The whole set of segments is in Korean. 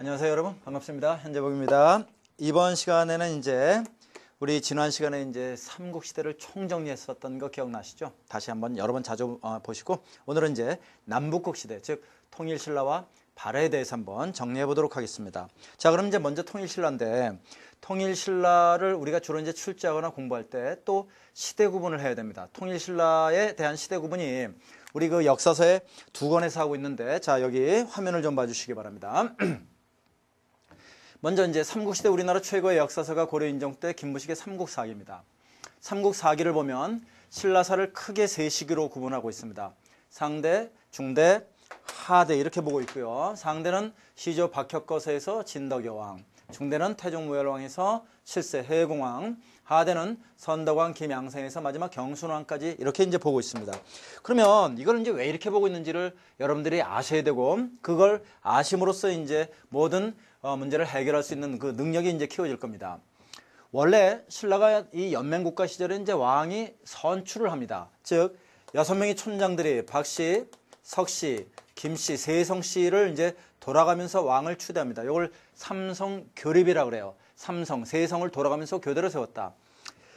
안녕하세요 여러분, 반갑습니다. 현재복입니다. 이번 시간에는 이제 우리 지난 시간에 이제 삼국시대를 총정리했었던 거 기억나시죠? 다시 한번 여러 번 자주 보시고, 오늘은 이제 남북국 시대, 즉 통일신라와 발해에 대해서 한번 정리해 보도록 하겠습니다. 자, 그럼 이제 먼저 통일신라인데, 통일신라를 우리가 주로 이제 출제하거나 공부할 때 또 시대 구분을 해야 됩니다. 통일신라에 대한 시대 구분이 우리 그 역사서에 두 권에서 하고 있는데, 자, 여기 화면을 좀 봐주시기 바랍니다. 먼저 이제 삼국시대 우리나라 최고의 역사서가 고려인종 때 김무식의 삼국사기입니다. 삼국사기를 보면 신라사를 크게 세 시기로 구분하고 있습니다. 상대, 중대, 하대 이렇게 보고 있고요. 상대는 시조 박혁거서에서 진덕여왕, 중대는 태종무열왕에서 칠세 해공왕, 하대는 선덕왕 김양생에서 마지막 경순왕까지 이렇게 이제 보고 있습니다. 그러면 이걸 이제 왜 이렇게 보고 있는지를 여러분들이 아셔야 되고, 그걸 아심으로써 이제 모든 문제를 해결할 수 있는 그 능력이 이제 키워질 겁니다. 원래 신라가 이 연맹국가 시절에 이제 왕이 선출을 합니다. 즉 6명의 촌장들이 박씨, 석씨, 김씨, 세성씨를 이제 돌아가면서 왕을 추대합니다. 이걸 삼성교립이라고 그래요. 삼성, 세성을 돌아가면서 교대로 세웠다.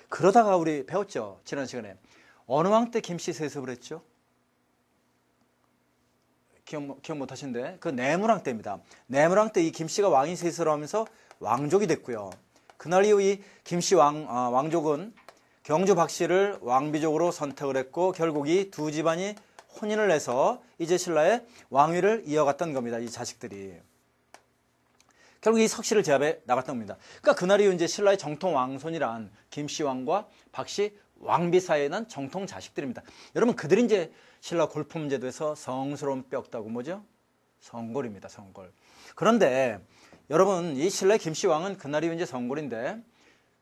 그러다가 우리 배웠죠, 지난 시간에. 어느 왕 때 김씨 세습을 했죠? 기억 못 하신데, 그 내무랑 때입니다. 내무랑 때 이 김씨가 왕이 세습을 하면서 왕족이 됐고요. 그날 이후 이 김씨 왕족은 경주 박씨를 왕비족으로 선택을 했고, 결국 이 두 집안이 혼인을 해서 이제 신라의 왕위를 이어갔던 겁니다. 이 자식들이. 결국 이 석씨를 제압해 나갔던 겁니다. 그러니까 그날 이후 이제 신라의 정통 왕손이란 김씨 왕과 박씨 왕비 사이에 난 정통 자식들입니다. 여러분, 그들이 이제 신라 골품제도에서 성스러운 뼈다고 뭐죠? 성골입니다. 성골. 그런데 여러분, 이 신라의 김씨 왕은 그날 이후 이제 성골인데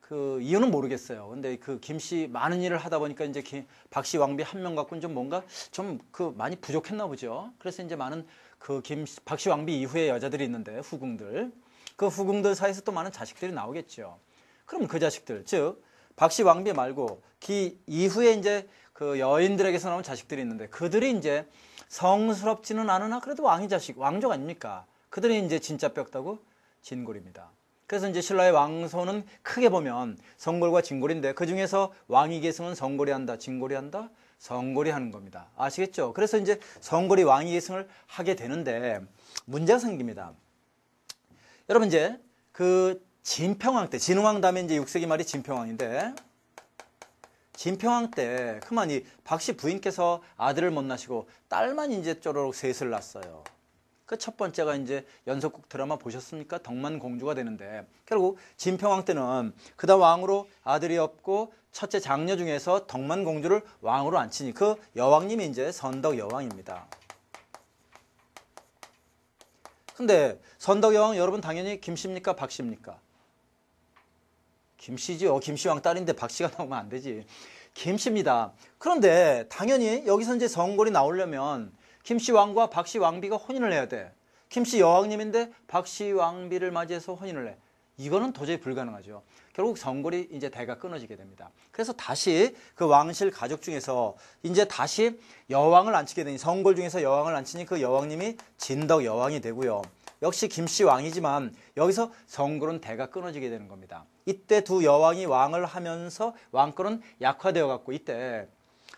그 이유는 모르겠어요. 근데 그 김씨 많은 일을 하다 보니까 이제 박씨 왕비 한 명 갖고는 좀 뭔가 좀 그 많이 부족했나 보죠. 그래서 이제 많은 그 박씨 왕비 이후에 여자들이 있는데 후궁들, 그 후궁들 사이에서 또 많은 자식들이 나오겠죠. 그럼 그 자식들, 즉 박씨 왕비 말고 그 이후에 이제 그 여인들에게서 나온 자식들이 있는데, 그들이 이제 성스럽지는 않으나 그래도 왕의 자식, 왕족 아닙니까? 그들이 이제 진짜 뼈다고 진골입니다. 그래서 이제 신라의 왕손은 크게 보면 성골과 진골인데, 그 중에서 왕위 계승은 성골이 한다, 진골이 한다, 성골이 하는 겁니다. 아시겠죠? 그래서 이제 성골이 왕위 계승을 하게 되는데 문제가 생깁니다. 여러분, 이제 그 진평왕 때, 진흥왕 다음에 이제 6세기 말이 진평왕인데, 진평왕 때 그만 이 박씨 부인께서 아들을 못 낳으시고 딸만 이제 쪼로록 셋을 낳았어요. 그 첫 번째가 이제 연속극 드라마 보셨습니까? 덕만공주가 되는데, 결국 진평왕 때는 그다음 왕으로 아들이 없고 첫째 장녀 중에서 덕만공주를 왕으로 앉히니 그 여왕님이 이제 선덕여왕입니다. 근데 선덕여왕 여러분 당연히 김씨입니까? 박씨입니까? 김씨죠. 김씨왕 딸인데 박씨가 나오면 안 되지. 김씨입니다. 그런데 당연히 여기서 이제 성골이 나오려면 김씨 왕과 박씨 왕비가 혼인을 해야 돼. 김씨 여왕님인데 박씨 왕비를 맞이해서 혼인을 해. 이거는 도저히 불가능하죠. 결국 성골이 이제 대가 끊어지게 됩니다. 그래서 다시 그 왕실 가족 중에서 이제 다시 여왕을 앉히게 되니, 성골 중에서 여왕을 앉히니 그 여왕님이 진덕 여왕이 되고요. 역시 김씨 왕이지만 여기서 성골은 대가 끊어지게 되는 겁니다. 이때 두 여왕이 왕을 하면서 왕권은 약화되어 갖고, 이때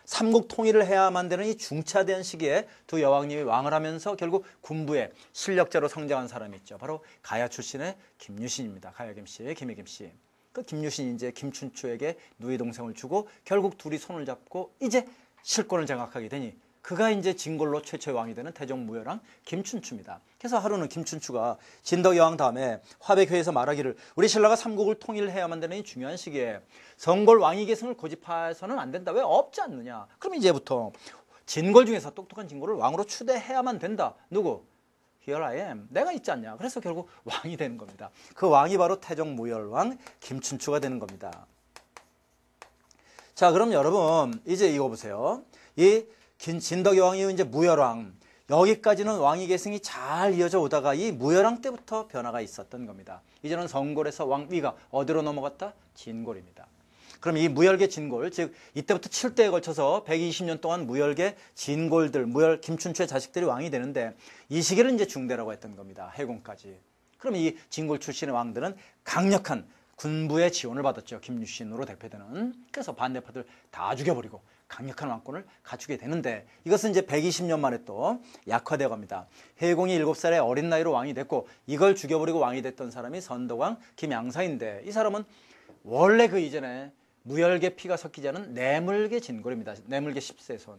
삼국 통일을 해야만 되는 이 중차대한 시기에 두 여왕님이 왕을 하면서 결국 군부의 실력자로 성장한 사람이 있죠. 바로 가야 출신의 김유신입니다. 가야 김씨, 김해 김씨. 그 김유신이 이제 김춘추에게 누이 동생을 주고 결국 둘이 손을 잡고 이제 실권을 장악하게 되니, 그가 이제 진골로 최초의 왕이 되는 태종무열왕 김춘추입니다. 그래서 하루는 김춘추가 진덕여왕 다음에 화백회에서 말하기를, 우리 신라가 삼국을 통일해야만 되는 이 중요한 시기에 성골 왕위 계승을 고집해서는 안 된다. 왜 없지 않느냐. 그럼 이제부터 진골 중에서 똑똑한 진골을 왕으로 추대해야만 된다. 누구? Here I am. 내가 있지 않냐. 그래서 결국 왕이 되는 겁니다. 그 왕이 바로 태종무열왕 김춘추가 되는 겁니다. 자, 그럼 여러분 이제 이거 보세요. 이 진덕여왕이 이제 무열왕, 여기까지는 왕위 계승이 잘 이어져 오다가 이 무열왕 때부터 변화가 있었던 겁니다. 이제는 성골에서 왕위가 어디로 넘어갔다? 진골입니다. 그럼 이 무열계 진골, 즉 이때부터 7대에 걸쳐서 120년 동안 무열계 진골들, 무열 김춘추의 자식들이 왕이 되는데, 이 시기를 이제 중대라고 했던 겁니다. 해공까지. 그럼 이 진골 출신의 왕들은 강력한 군부의 지원을 받았죠. 김유신으로 대표되는. 그래서 반대파들 다 죽여버리고 강력한 왕권을 갖추게 되는데 이것은 이제 120년 만에 또 약화되어 갑니다. 해공이 7살의 어린 나이로 왕이 됐고 이걸 죽여버리고 왕이 됐던 사람이 선덕왕 김양사인데 이 사람은 원래 그 이전에 무열계 피가 섞이지 않은 내물계 진골입니다. 내물계 10세손.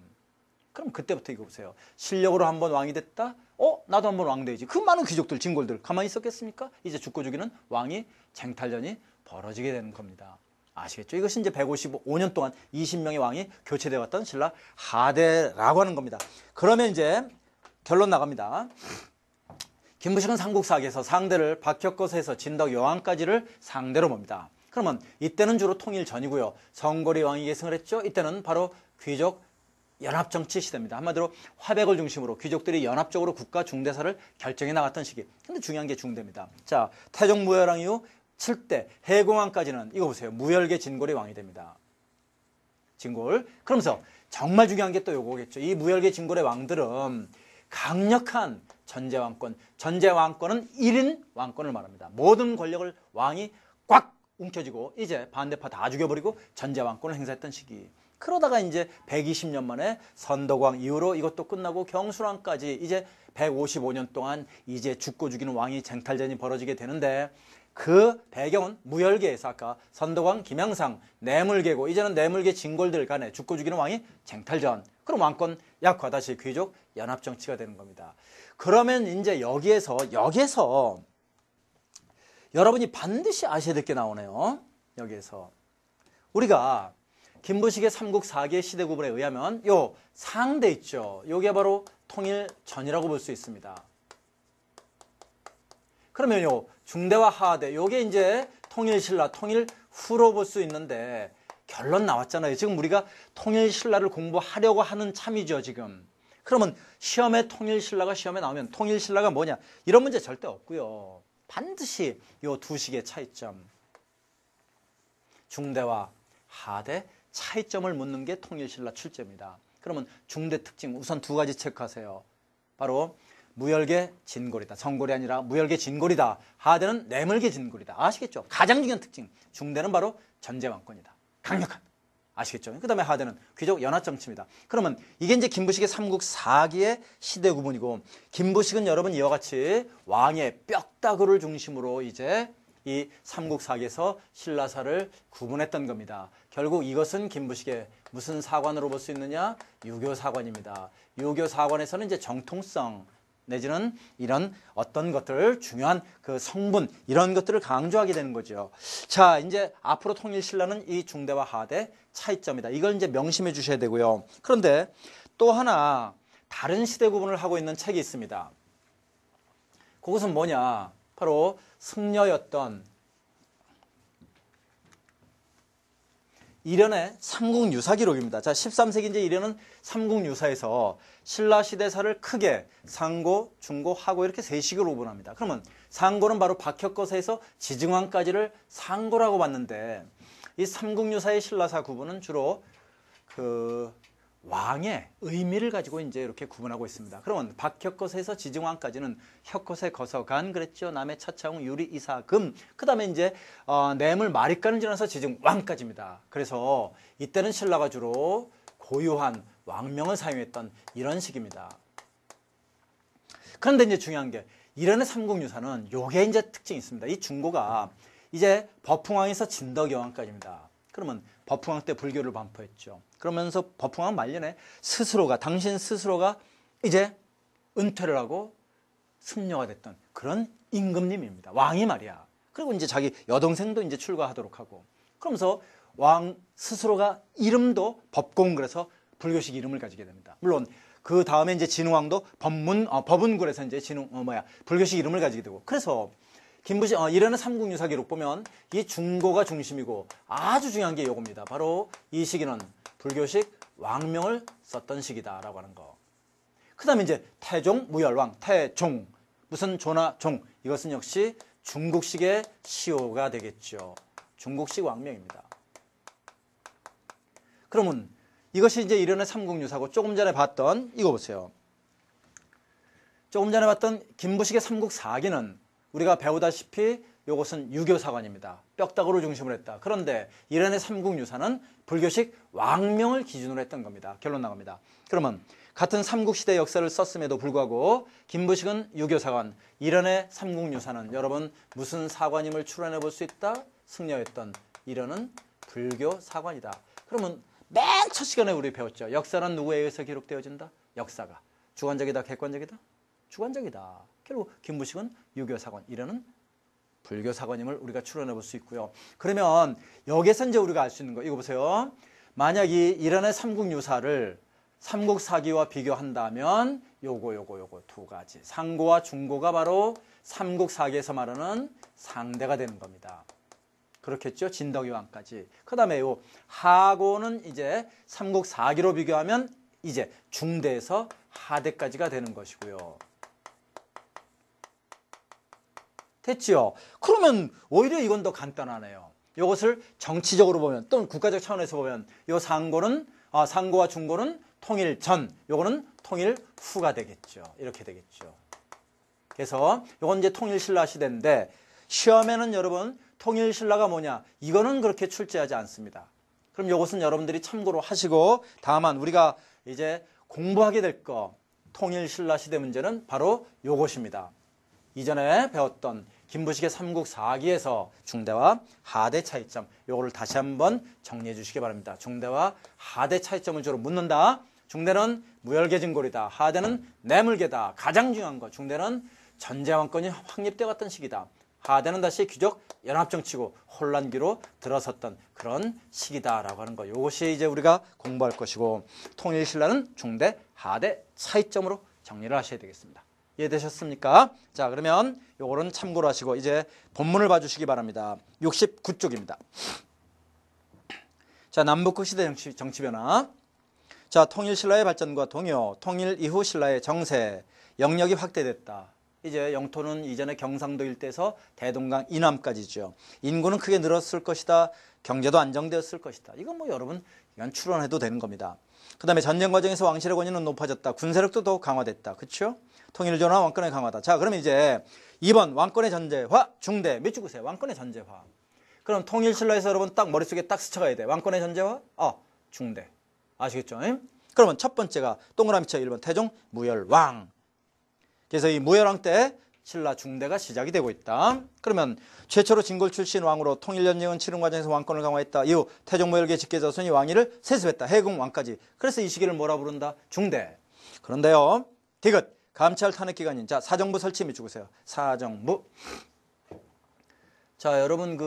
그럼 그때부터 이거 보세요. 실력으로 한번 왕이 됐다? 나도 한번 왕 되지. 그 많은 귀족들, 진골들 가만히 있었겠습니까? 이제 죽고 죽이는 왕이 쟁탈전이 벌어지게 되는 겁니다. 아시겠죠? 이것이 이제 155년 동안 20명의 왕이 교체되어 왔던 신라 하대라고 하는 겁니다. 그러면 이제 결론 나갑니다. 김부식은 삼국사기에서 상대를 박혁거세에서 진덕 여왕까지를 상대로 봅니다. 그러면 이때는 주로 통일 전이고요. 성고리 왕이 계승을 했죠. 이때는 바로 귀족 연합정치 시대입니다. 한마디로 화백을 중심으로 귀족들이 연합적으로 국가 중대사를 결정해 나갔던 시기. 근데 중요한 게 중대입니다. 자, 태종 무열왕 이후 7대 해공왕까지는 이거 보세요. 무열계 진골이 왕이 됩니다. 진골. 그러면서 정말 중요한 게 또 요거겠죠. 이 무열계 진골의 왕들은 강력한 전제왕권. 전제왕권은 1인 왕권을 말합니다. 모든 권력을 왕이 꽉 움켜쥐고 이제 반대파 다 죽여버리고 전제왕권을 행사했던 시기. 그러다가 이제 120년 만에 선덕왕 이후로 이것도 끝나고 경술왕까지 이제 155년 동안 이제 죽고 죽이는 왕이 쟁탈전이 벌어지게 되는데 그 배경은 무열계에서 아까 선덕왕 김양상 내물계고 이제는 내물계 진골들 간에 죽고 죽이는 왕이 쟁탈전. 그럼 왕권 약화 다시 귀족 연합정치가 되는 겁니다. 그러면 이제 여기에서 여러분이 반드시 아셔야 될 게 나오네요. 여기에서 우리가 김부식의 삼국 4기의 시대 구분에 의하면 요 상대 있죠. 요게 바로 통일전이라고 볼 수 있습니다. 그러면 요 중대와 하대 요게 이제 통일신라, 통일후로 볼 수 있는데 결론 나왔잖아요. 지금 우리가 통일신라를 공부하려고 하는 참이죠, 지금. 그러면 시험에 통일신라가 시험에 나오면 통일신라가 뭐냐? 이런 문제 절대 없고요. 반드시 요 두 식의 차이점. 중대와 하대 차이점을 묻는 게 통일신라 출제입니다. 그러면 중대 특징 우선 두 가지 체크하세요. 바로 무열계 진골이다. 성골이 아니라 무열계 진골이다. 하대는 내물계 진골이다. 아시겠죠? 가장 중요한 특징. 중대는 바로 전제왕권이다. 강력한. 아시겠죠? 그 다음에 하대는 귀족 연합정치입니다. 그러면 이게 이제 김부식의 삼국 4기의 시대 구분이고 김부식은 여러분 이와 같이 왕의 뼈다구를 중심으로 이제 이 삼국 4기에서 신라사를 구분했던 겁니다. 결국 이것은 김부식의 무슨 사관으로 볼 수 있느냐? 유교 사관입니다. 유교 사관에서는 이제 정통성 내지는 이런 어떤 것들을 중요한 그 성분 이런 것들을 강조하게 되는 거죠. 자, 이제 앞으로 통일신라는 이 중대와 하대 차이점이다. 이걸 이제 명심해 주셔야 되고요. 그런데 또 하나 다른 시대 구분을 하고 있는 책이 있습니다. 그것은 뭐냐? 바로 승려였던 이련의 삼국유사기록입니다. 자, 13세기 이제 이련은 삼국유사에서 신라시대사를 크게 상고, 중고, 하고 이렇게 세 식으로 구분합니다. 그러면 상고는 바로 박혁거세에서 지증왕까지를 상고라고 봤는데 이 삼국유사의 신라사 구분은 주로 그 왕의 의미를 가지고 이제 이렇게 구분하고 있습니다. 그러면 박혁거세에서 지증왕까지는 혁거세, 거서간 그랬죠. 남해, 차차웅, 유리, 이사, 금. 그 다음에 이제 내물, 마립간을 지나서 지증왕까지입니다. 그래서 이때는 신라가 주로 고유한 왕명을 사용했던 이런 식입니다. 그런데 이제 중요한 게 이련의 삼국유사는 요게 이제 특징이 있습니다. 이 중고가 이제 버풍왕에서 진덕여왕까지입니다. 그러면 버풍왕 때 불교를 반포했죠. 그러면서 버풍왕 말년에 당신 스스로가 이제 은퇴를 하고 승려가 됐던 그런 임금님입니다. 왕이 말이야. 그리고 이제 자기 여동생도 이제 출가하도록 하고 그러면서 왕 스스로가 이름도 법공 그래서 불교식 이름을 가지게 됩니다. 물론 그 다음에 이제 진흥왕도 법운굴에서 이제 불교식 이름을 가지게 되고 그래서 김부식 이련의 삼국유사기록 보면 이 중고가 중심이고 아주 중요한 게 이겁니다. 바로 이 시기는 불교식 왕명을 썼던 시기다라고 하는 거. 그 다음에 이제 태종 무열왕 태종 무슨 조나 종 이것은 역시 중국식의 시호가 되겠죠. 중국식 왕명입니다. 그러면 이것이 이제 이련의 삼국유사고 조금 전에 봤던 이거 보세요. 조금 전에 봤던 김부식의 삼국 4기는 우리가 배우다시피 이것은 유교사관입니다. 뼈다구를 중심으로 했다. 그런데 이란의 삼국유사는 불교식 왕명을 기준으로 했던 겁니다. 결론 나갑니다. 그러면 같은 삼국시대 역사를 썼음에도 불구하고 김부식은 유교사관, 이란의 삼국유사는 여러분 무슨 사관임을 추론해 볼 수 있다? 승려였던 이란은 불교사관이다. 그러면 맨 첫 시간에 우리 배웠죠. 역사는 누구에 의해서 기록되어진다? 역사가. 주관적이다, 객관적이다? 주관적이다. 결국 김부식은 유교사관, 이란은 불교사관임을 우리가 추론해 볼 수 있고요. 그러면 여기서 이제 우리가 알 수 있는 거 이거 보세요. 만약 이 이란의 삼국유사를 삼국사기와 비교한다면 요거 두 가지. 상고와 중고가 바로 삼국사기에서 말하는 상대가 되는 겁니다. 그렇겠죠? 진덕이 왕까지. 그 다음에 요 하고는 이제 삼국사기로 비교하면 이제 중대에서 하대까지가 되는 것이고요. 됐지요? 그러면 오히려 이건 더 간단하네요. 이것을 정치적으로 보면 또는 국가적 차원에서 보면 요 상고와 중고는 통일 전, 요거는 통일 후가 되겠죠. 이렇게 되겠죠. 그래서 요건 이제 통일신라 시대인데 시험에는 여러분 통일신라가 뭐냐? 이거는 그렇게 출제하지 않습니다. 그럼 요것은 여러분들이 참고로 하시고 다만 우리가 이제 공부하게 될 거 통일신라 시대 문제는 바로 요것입니다. 이전에 배웠던 김부식의 삼국사기에서 중대와 하대 차이점 요거를 다시 한번 정리해 주시기 바랍니다. 중대와 하대 차이점을 주로 묻는다. 중대는 무혈계진골이다. 하대는 뇌물계다. 가장 중요한 거 중대는 전제왕권이 확립되어 갔던 시기다. 하대는 다시 귀족 연합정치고 혼란기로 들어섰던 그런 시기다라고 하는 거. 이것이 이제 우리가 공부할 것이고 통일신라는 중대, 하대 차이점으로 정리를 하셔야 되겠습니다. 이해되셨습니까? 자, 그러면 요거는 참고로 하시고 이제 본문을 봐주시기 바랍니다. 69쪽입니다. 자, 남북국 시대 정치 변화. 자, 통일신라의 발전과 동요, 통일 이후 신라의 정세, 영역이 확대됐다. 이제 영토는 이전에 경상도 일대에서 대동강 이남까지죠. 인구는 크게 늘었을 것이다. 경제도 안정되었을 것이다. 이건 뭐 여러분 이건 추론해도 되는 겁니다. 그 다음에 전쟁 과정에서 왕실의 권위는 높아졌다. 군사력도 더욱 강화됐다. 그렇죠? 통일 전환 왕권의 강화다. 자, 그러면 이제 2번 왕권의 전제화 중대 몇 줄 보세요. 왕권의 전제화. 그럼 통일신라에서 여러분 딱 머릿속에 딱 스쳐가야 돼. 왕권의 전제화? 중대. 아시겠죠? 그러면 첫 번째가 동그라미 쳐 1번 태종 무열왕. 그래서 이 무열왕 때 신라 중대가 시작이 되고 있다. 그러면 최초로 진골 출신 왕으로 통일연정은 치른 과정에서 왕권을 강화했다. 이후 태종 무열기에 직계자손이 왕위를 세습했다. 해궁왕까지. 그래서 이 시기를 뭐라 부른다? 중대. 그런데요. 디귿 감찰 탄핵 기간인 자 사정부 설치 및 주고세요. 사정부. 자, 여러분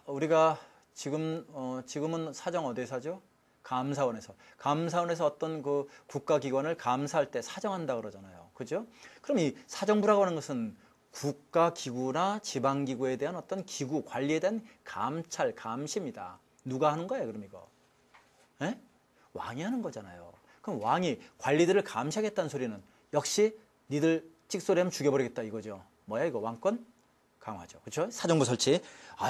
우리가 지금은 사정 어디에서 하죠? 감사원에서 어떤 그 국가기관을 감사할 때 사정한다 그러잖아요. 그죠? 그럼 이 사정부라고 하는 것은 국가기구나 지방기구에 대한 어떤 기구, 관리에 대한 감찰, 감시입니다. 누가 하는 거예요, 그럼 이거? 에? 왕이 하는 거잖아요. 그럼 왕이 관리들을 감시하겠다는 소리는 역시 니들 찍소리하면 죽여버리겠다 이거죠. 뭐야 이거? 왕권 강화죠. 그렇죠? 사정부 설치.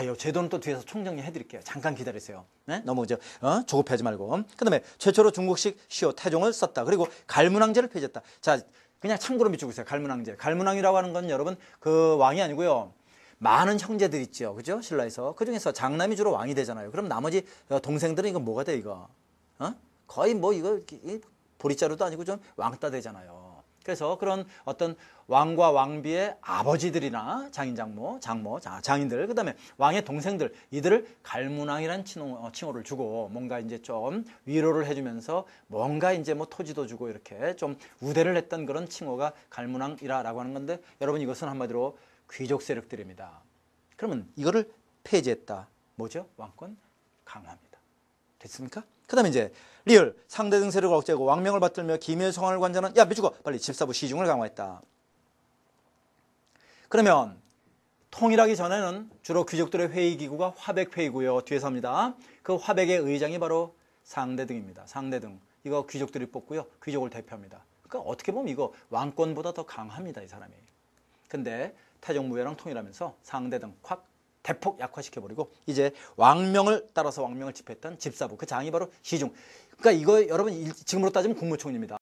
이 제도는 또 뒤에서 총정리 해드릴게요. 잠깐 기다리세요. 네? 너무 조급해하지 말고. 그 다음에 최초로 중국식 시호 태종을 썼다. 그리고 갈문왕제를 폐지했다. 자, 그냥 참고로 밑주고 있어요. 갈문왕제. 갈문왕이라고 하는 건 여러분 그 왕이 아니고요. 많은 형제들 있죠. 그죠? 신라에서. 그 중에서 장남이 주로 왕이 되잖아요. 그럼 나머지 동생들은 이거 뭐가 돼 이거? 거의 뭐 이거 보리자루도 아니고 좀 왕따 되잖아요. 그래서 그런 어떤 왕과 왕비의 아버지들이나 장인들, 그 다음에 왕의 동생들, 이들을 갈문왕이라는 칭호를 주고 뭔가 이제 좀 위로를 해주면서 뭔가 이제 뭐 토지도 주고 이렇게 좀 우대를 했던 그런 칭호가 갈문왕이라고 하는 건데 여러분 이것은 한마디로 귀족 세력들입니다. 그러면 이거를 폐지했다. 뭐죠? 왕권 강화입니다. 됐습니까? 그 다음에 이제 리을 상대 등 세력을 억제하고 왕명을 받들며 기밀 성황을 관장하는 야 미주거 빨리 집사부 시중을 강화했다. 그러면 통일하기 전에는 주로 귀족들의 회의기구가 화백회의고요. 뒤에서 합니다. 그 화백의 의장이 바로 상대등입니다. 상대등. 이거 귀족들이 뽑고요. 귀족을 대표합니다. 그러니까 어떻게 보면 이거 왕권보다 더 강합니다. 이 사람이. 근데 태종무열왕 통일하면서 상대등 확 대폭 약화시켜버리고 이제 왕명을 따라서 왕명을 집행했던 집사부 그 장이 바로 시중. 그러니까 이거 여러분 지금으로 따지면 국무총리입니다.